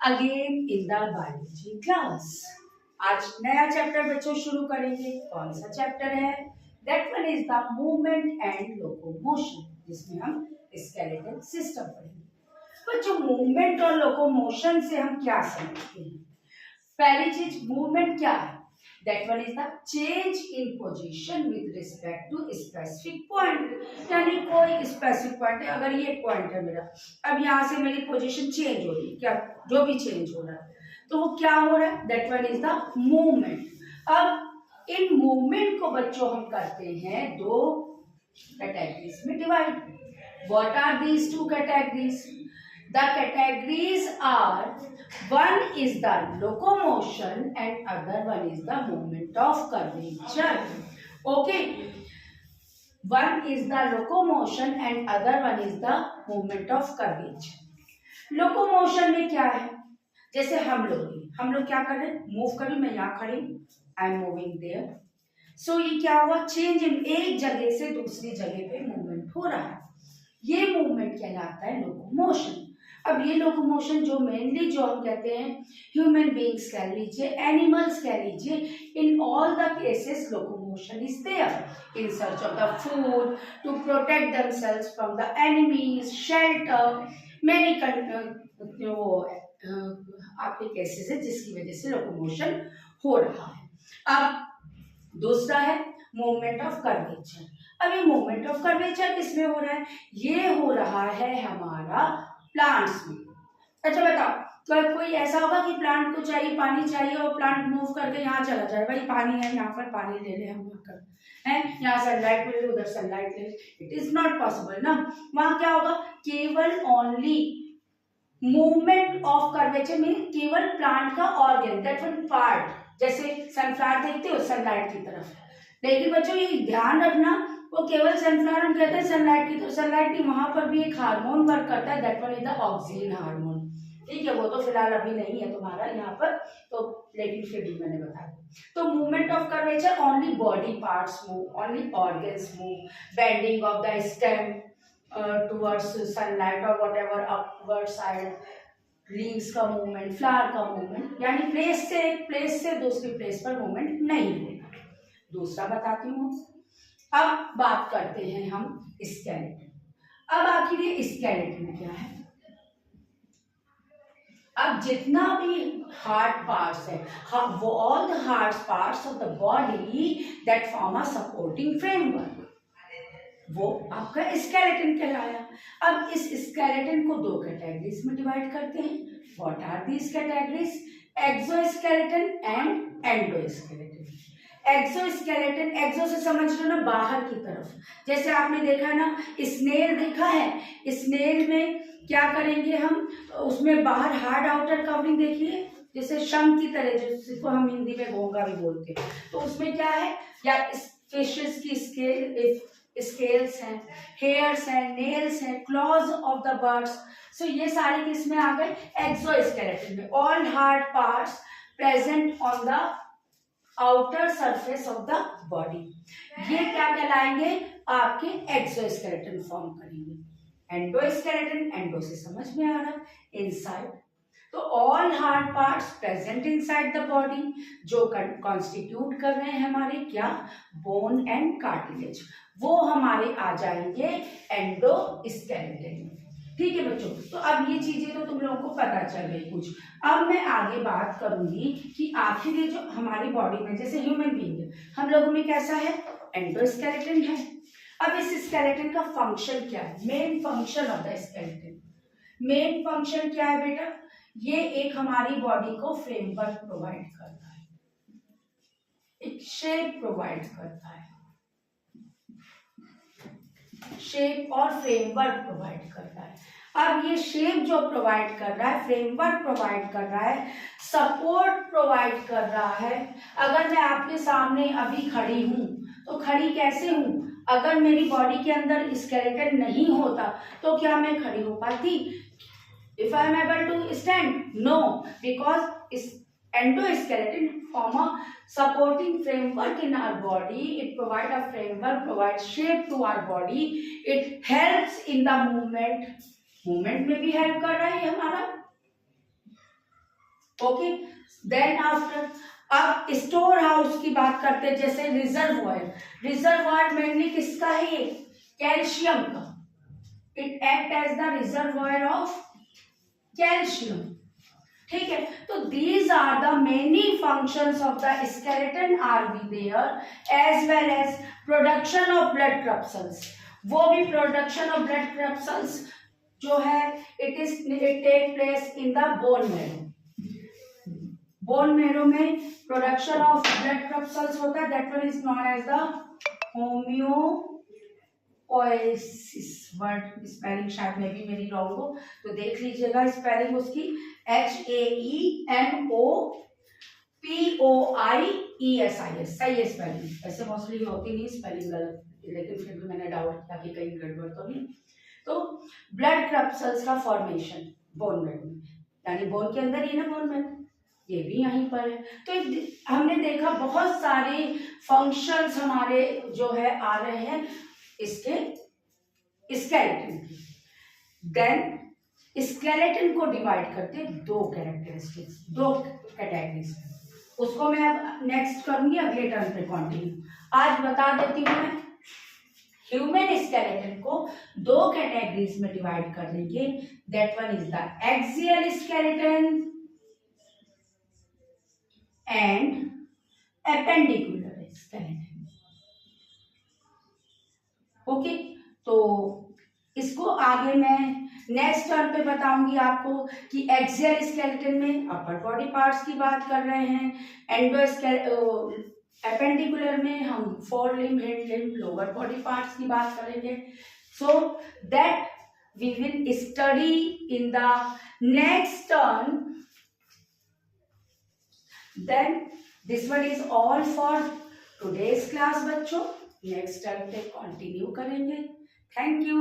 Again in the biology class. आज नया chapter बच्चों शुरू करेंगे। कौन सा चैप्टर है? That one is the movement and locomotion, जिसमें हम स्केलेटल सिस्टम पढ़ेंगे। बच्चों, मूवमेंट और लोकोमोशन से हम क्या समझते हैं? पहली चीज, मूवमेंट क्या है? That one is the change in position with respect to specific point। यानी कोई स्पेसिफिक पॉइंट है, अगर ये पॉइंट है मेरा, अब यहाँ से मेरी पोजीशन चेंज हो रही है, क्या जो भी चेंज हो रहा है तो वो क्या हो रहा है? That one is the movement। अब इन मूवमेंट को बच्चों हम करते हैं दो कैटेगरीज में divide. What are these two categories? The categories are, one is the locomotion and other one is the movement of curvature. Okay, one is the locomotion and other one is the movement of curvature. Locomotion में क्या है? जैसे हम लोग क्या कर रहे हैं? मूव कर रही, मैं यहाँ खड़ी, आई एम मूविंग देयर। सो ये क्या हुआ? चेंज इन, एक जगह से दूसरी जगह पे मूवमेंट हो रहा है, ये मूवमेंट कहलाता है लोकोमोशन। अब ये लोकोमोशन जो मेनली जो हम कहते हैं ह्यूमन बींग्स कह लीजिए, एनिमल्स कह लीजिए, in all the cases locomotion is there in search of the food, to protect themselves from the enemies, shelter, many आपके केसेस है जिसकी वजह से लोकोमोशन हो रहा है। अब दूसरा है मूवमेंट ऑफ कर्वेचर। अब ये मूवमेंट ऑफ कर्वेचर किसमें हो रहा है? ये हो रहा है हमारा प्लांट्स में। अच्छा बताओ, तो कोई ऐसा होगा कि प्लांट को चाहिए, पानी चाहिए और प्लांट मूव करके यहाँ चला जाए, भाई पानी है यहाँ पर, पानी ले ले, हम है यहाँ सनलाइट मिले, उधर सनलाइट ले ले, इट इज नॉट पॉसिबल ना। वहां क्या होगा? केवल ओनली मूवमेंट ऑफ कर्वेचर में केवल प्लांट का ऑर्गन, दैट वन पार्ट, जैसे सनफ्लावर देखते हो सनलाइट की तरफ। लेकिन बच्चों ये ध्यान रखना, वो केवल सनफ्लावर हम कहते हैं सनलाइट की, तो सनलाइट की वहां पर भी एक हार्मोन वर्क करता है, that one is the oxygen hormone. ठीक है, वो तो फिलहाल अभी नहीं है तुम्हारा यहाँ पर, तो लेकिन फिर भी मैंने बता दिया। तो movement of curvature, only body parts move, only organs move, bending of the stem towards sunlight और व्हाटएवर अपवर्ड साइड, लीव्स का मूवमेंट, फ्लावर का मूवमेंट, यानी प्लेस से एक प्लेस से दूसरी प्लेस पर मूवमेंट नहीं होता। दूसरा बताती हूँ। अब बात करते हैं हम स्केलेटन। अब आखिर ये स्केलेटन क्या है? अब जितना भी हार्ड पार्ट्स है, वो all the hard parts of the body that form a supporting framework, वो आपका स्केलेटन कहलाया। अब इस स्केलेटन को दो कैटेगरीज में डिवाइड करते हैं। What are these categories? Exoskeleton and endoskeleton. Exoskeleton, exo से समझ लो ना बाहर की तरफ, जैसे आपने देखा ना स्नेल देखा है, स्नेल में क्या करेंगे हम, उसमें बाहर हार्ड आउटर कवरिंग देखिए, जैसे शंख की तरह, जिसको हम हिंदी में घोंगा भी बोलते हैं, तो उसमें क्या है, या फिशेस की स्केल्स हैं, हेयर्स हैं, नेल्स हैं, क्लॉज ऑफ द बर्ड्स। सो ये सारे किसमें आ गए? एक्सोस्केलेटन में। All hard parts present on the outer surface of the body, ये क्या कहलाएंगे? आपके एक्सोस्केलेटन फॉर्म करेंगे। एंडोस्केलेटन, एंडो से समझ में आ रहा है, इनसाइड। तो all hard parts present inside the body, जो कॉन्स्टिट्यूट कर रहे हैं हमारे क्या? बोन एंड कार्टिलेज, वो हमारे आ जाएंगे एंडोस्केलेटन में। ठीक है बच्चों, तो अब ये चीजें तो तुम लोगों को पता चल गई कुछ। अब मैं आगे बात करूंगी कि आखिर ये जो हमारी बॉडी में, जैसे ह्यूमन बीइंग है, हम लोगों में कैसा है? एंडोस्केलेटन है। अब इस स्केलेटन का फंक्शन क्या है? Main function of the skeleton, main function क्या है बेटा? ये एक हमारी बॉडी को फ्रेमवर्क प्रोवाइड करता है, एक शेप प्रोवाइड करता है, शेप और फ्रेमवर्क प्रोवाइड करता है। अब ये शेप जो प्रोवाइड कर रहा है, फ्रेमवर्क प्रोवाइड कर रहा है, सपोर्ट प्रोवाइड कर रहा है। अगर मैं आपके सामने अभी खड़ी हूं तो खड़ी कैसे हूं? अगर मेरी बॉडी के अंदर स्केलेटन नहीं होता तो क्या मैं खड़ी हो पाती? If I am able to stand? No, because endoskeleton form a supporting framework in our body. It provides a framework, provides shape to our body. It helps in the movement. Movement में भी help कर रहा है हमारा, okay, then after अब store house की बात करते हैं, जैसे रिजर्वॉयर। रिजर्वॉयर मेनली किसका है? कैल्शियम का। It act as the reservoir of calcium. ठीक है, तो these are the many functions of the skeleton are be there, as well as production of blood corpuscles. वो भी प्रोडक्शन ऑफ ब्लड क्रप्सल्स जो है it take place in the bone marrow. Bone marrow में production of blood corpuscles होता है, that one is known as the haemopoiesis. Word spelling शायद में भी मेरी रॉन्ग हो तो देख लीजिएगा स्पेलिंग उसकी, HAEMOPOIESIS, सही है स्पेलिंग। ऐसे मोस्टली होती नहीं स्पेलिंग गलत, लेकिन फिर भी मैंने डाउट किया कि कहीं गड़बड़ तो नहीं। तो ब्लड क्रप्सल्स का फॉर्मेशन बोन मैरो में, यानी बोन के अंदर ही ना बोन मैरो, ये भी यहीं पर है। तो हमने देखा बहुत सारे फंक्शंस हमारे जो है आ रहे हैं इसके स्केलेटन की। देन स्केलेटन को डिवाइड करते दो कैरेक्टरिस्टिक्स, दो कैटेगरीज। उसको मैं अब नेक्स्ट करूंगी अगले टर्म पे कंटिन्यू। आज बता देती हूँ मैं, ह्यूमन स्केलेटन को दो कैटेगरीज में डिवाइड कर देंगे, that one is the axial skeleton and appendicular skeleton. Okay, तो इसको आगे मैं नेक्स्ट टर्म पे बताऊंगी आपको कि एक्सियल स्केलेटन में अपर बॉडी पार्ट्स की बात कर रहे हैं, एपेंडिकुलर में हम fore limb, head limb, lower body parts की बात करेंगे। So that we will study in the next term. Then this one is all for today's class बच्चों, नेक्स्ट टर्म पे कंटिन्यू करेंगे। Thank you.